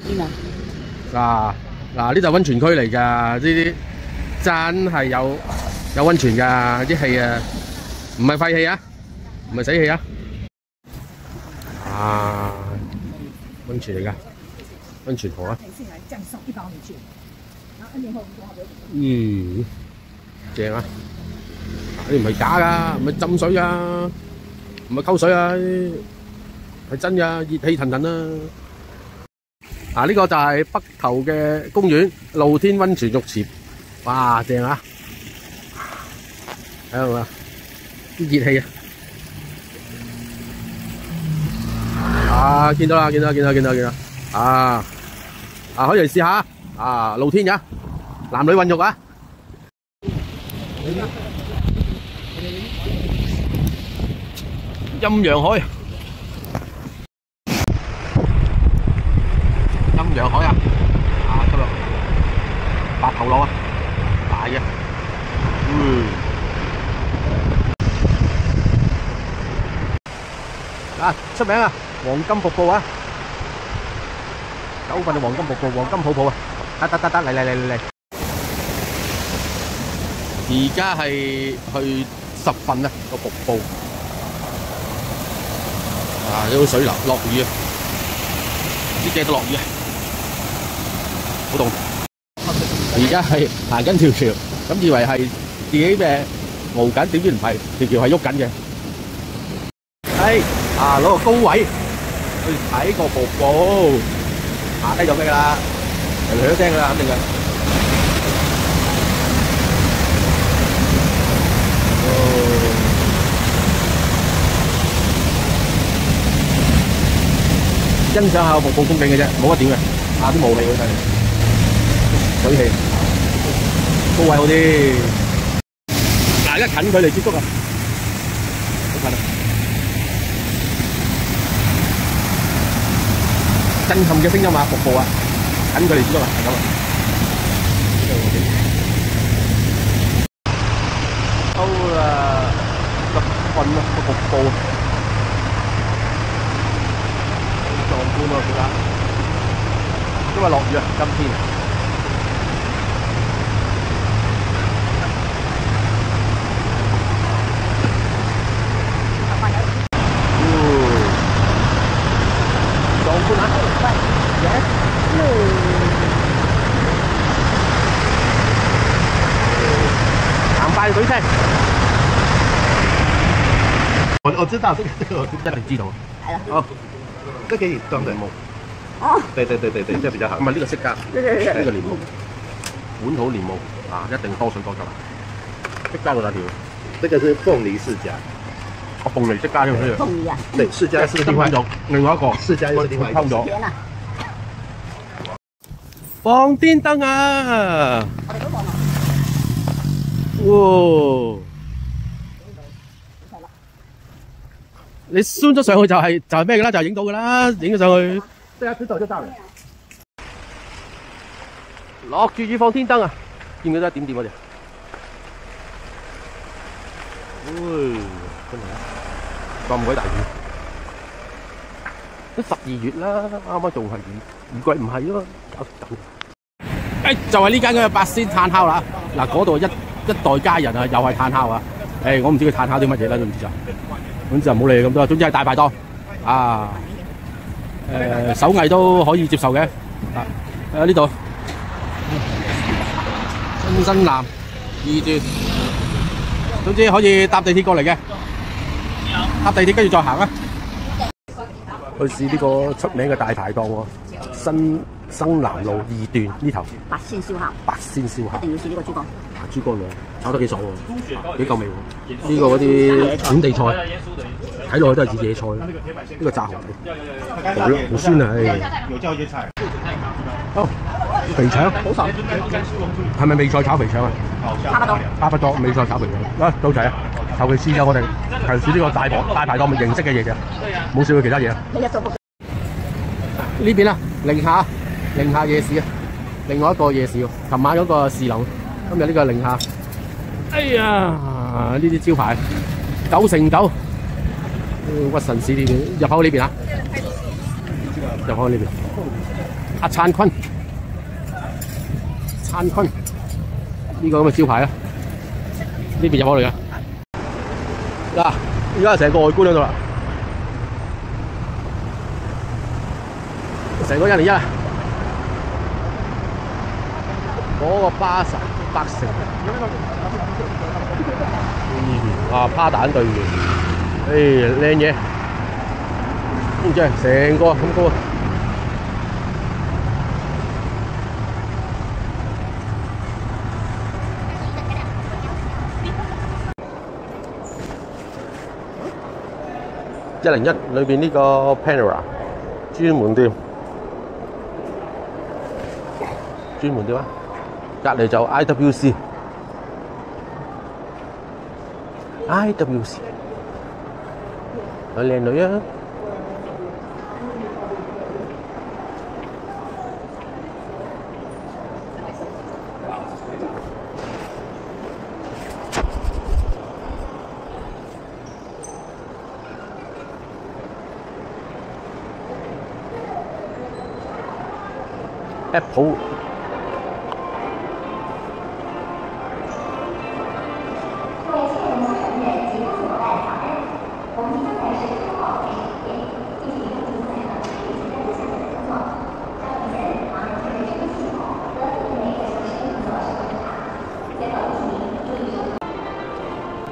邊啊？嗱，呢度溫泉區嚟㗎，呢啲真係有溫泉㗎，啲氣啊，唔係廢氣啊，唔係死氣啊！啊，溫泉嚟㗎，溫泉河啊！正啊！呢唔係假㗎，唔係浸水㗎，唔係溝水啊，係真㗎，熱氣騰騰啊！呢個就係北頭嘅公園露天溫泉浴池，哇，正啊！睇到嘛？啲熱氣啊！見到啦，見到，可以嚟試下露天㗎，男女混浴啊！陰陽海。陽海啊！出嚟白頭佬啊，大嘅，出名啊，黃金瀑布啊，九份嘅黃金瀑布，黃金泡泡啊，得，嚟，而家係去10份啊個瀑布，有水流，落雨啊，啲嘢都落雨啊。好凍！而家係行緊條橋，咁以為係自己嘅熬緊，點知唔係，條橋係喐緊嘅。攞個高位去睇個瀑布，下低就咩㗎啦，響聲㗎啦，肯定嘅。欣賞下個瀑布風景嘅啫，冇乜點嘅，啲霧氣好睇。水氣高位好啲，而家近距離接觸啊，好近啊！震撼嘅聲音啊，瀑布啊，近距離接觸啊，係咁啊！到啦，10份啊個瀑布，好壯觀啊！而家因為落雨啊，今天。行快水聲，我知道這個我一定知道。係啦。哦，這可以裝檸檬。哦。對，這比較好。唔係呢個釋迦，呢個檸檬，本土檸檬一定多水多汁。釋迦嗰大條，這個是鳳梨釋迦。鳳梨釋迦呢個。鳳梨啊。對，釋迦是另外一種，另外一個釋迦又是另外一個。溝咗。放天燈啊！我哋都望落。你搬咗上去就係咩㗎啦？就係影到㗎啦，影咗上去。對啊，出就到啦。落住雨放天燈啊！見唔見到一點點嗰隻？真係啊！咁鬼大雨，都12月啦，啱啱仲係雨季，唔係咯，搞成咁。就係呢間嘅八仙炭烤啦，嗱嗰度一代家人啊，又係炭烤啊，我唔知佢炭烤啲乜嘢啦，總之就唔好理咁多，總之係大排檔啊，手藝都可以接受嘅，呢度新生南2段，總之可以搭地鐵過嚟嘅，搭地鐵跟住再行啊，去試呢個出名嘅大排檔喎，新生南路2段呢頭，八仙燒烤，一定要試呢個豬肝。豬肝喎，炒得幾爽喎，幾夠味喎。呢個嗰啲本地菜，睇落去都係似野菜。呢個炸蠔，好酸啊！肥腸，好爽。係咪味菜炒肥腸啊？差不多，味菜炒肥腸。到齊啊！求其試下我哋係試呢個大排檔嘅形式嘅嘢啫，冇試過其他嘢。呢邊啊，寧夏夜市啊，另外一個夜市喎。琴晚嗰個士林，今日呢個寧夏。哎呀，呢啲招牌9成9，屈臣氏呢邊入口呢邊啊，入口呢邊。阿燦坤，燦坤呢個咁嘅招牌啊，呢邊入我嚟㗎。嗱，而家成個外觀喺度啦，成個101啊，嗰個巴神百城，哇，趴蛋對面，靚嘢，唔知成個咁高啊！101裏邊呢個 Panera 專門店啊，隔離就 IWC，有靚女啊！Apple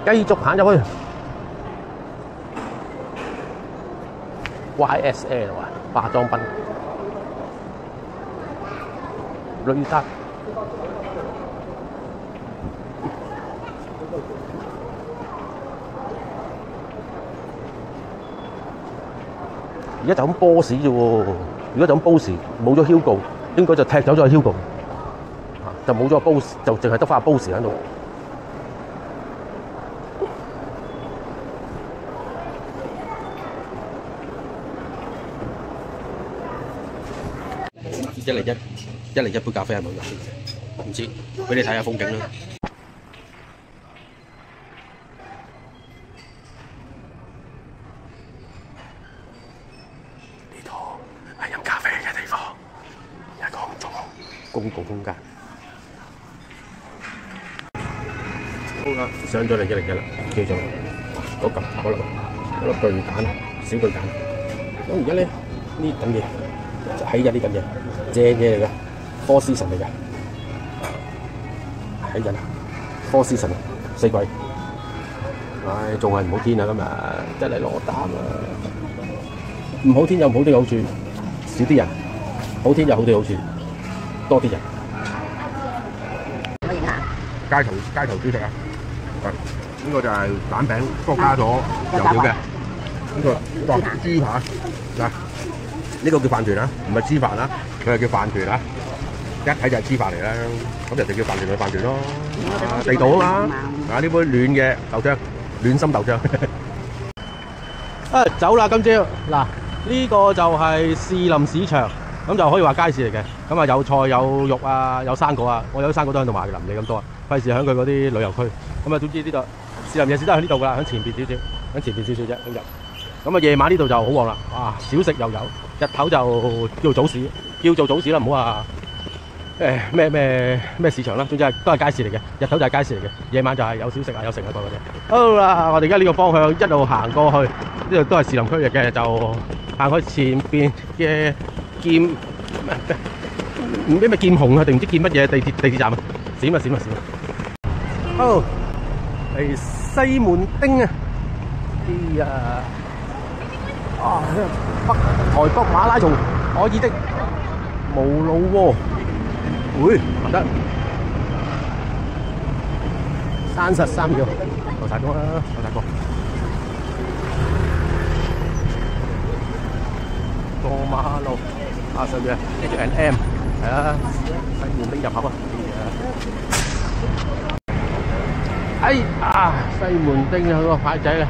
繼續行入去 YSL 啊，化妝品。雷達而家就咁 boss 啫喎，如果就咁 boss 冇咗 Hugo， 應該就踢走咗 Hugo， 就冇咗 boss， 就淨係得翻 boss 喺度。101杯咖啡係咪㗎？唔知，俾你睇下風景啦。呢度係飲咖啡嘅地方，一個公共空間。好啦，上咗嚟101啦，記咗嗰粒巨蛋，小巨蛋。咁而家咧呢等嘢就喺緊呢緊嘢。正嘢嚟㗎 ，Four Seasons 嚟㗎，喺緊 Four Seasons 4季，唉，仲係唔好天啊！今日真係攞膽啊！唔好天有唔好嘅好處，少啲人；好天有好嘅好處，多啲人。可以嚇？街頭主食啊！呢個就係蛋餅，不過加咗油條嘅。呢個哇豬扒嗱，呢個叫飯團啊，唔係豬飯啊。佢係叫飯團啊，一睇就係黐飯嚟啦，咁人哋叫飯團咪飯團咯，地道啊嘛，啊呢杯暖嘅豆漿，暖心豆漿。啊走啦今朝，嗱呢個就係士林市場，咁就可以話街市嚟嘅，咁啊有菜有肉啊，有生果啊，我有啲生果都喺度賣嘅，唔理咁多啊，費事喺佢嗰啲旅遊區，咁啊總之呢度士林夜市都喺呢度噶啦，喺前邊少少，喺前邊少少啫咁就，咁啊夜晚呢度就好旺啦，哇小食又有，日頭就叫做早市。叫做早市啦，唔好話咩市場啦，總之都係街市嚟嘅。日頭就係街市嚟嘅，夜晚就係有小食啊，有成一個嘅啫。好啦，我哋而家呢個方向一路行過去，呢度都係士林區域嘅，就行去前邊嘅唔知咩劍虹啊，定唔知劍乜嘢地鐵站啊，閃啊！好，嚟西門町啊！哎呀，台北馬拉松可以的。無路喎，會唔得33秒，頭晒光啦，頭晒光。過馬路啊，上邊呢條 N.M 係啊，西門町入口啊。西門町有個牌仔咧，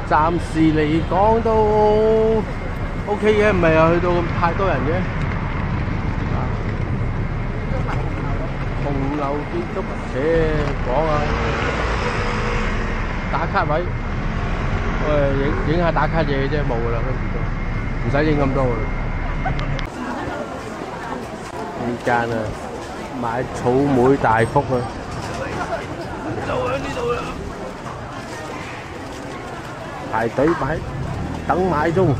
暫時嚟講都 OK 嘅，唔係去到太多人嘅。紅樓建築講啊，打卡位，影下打卡嘢啫，冇噶啦，跟住都唔使影咁多噶啦。呢間啊，買草莓大福啊，就喺呢度啦，排隊等買中。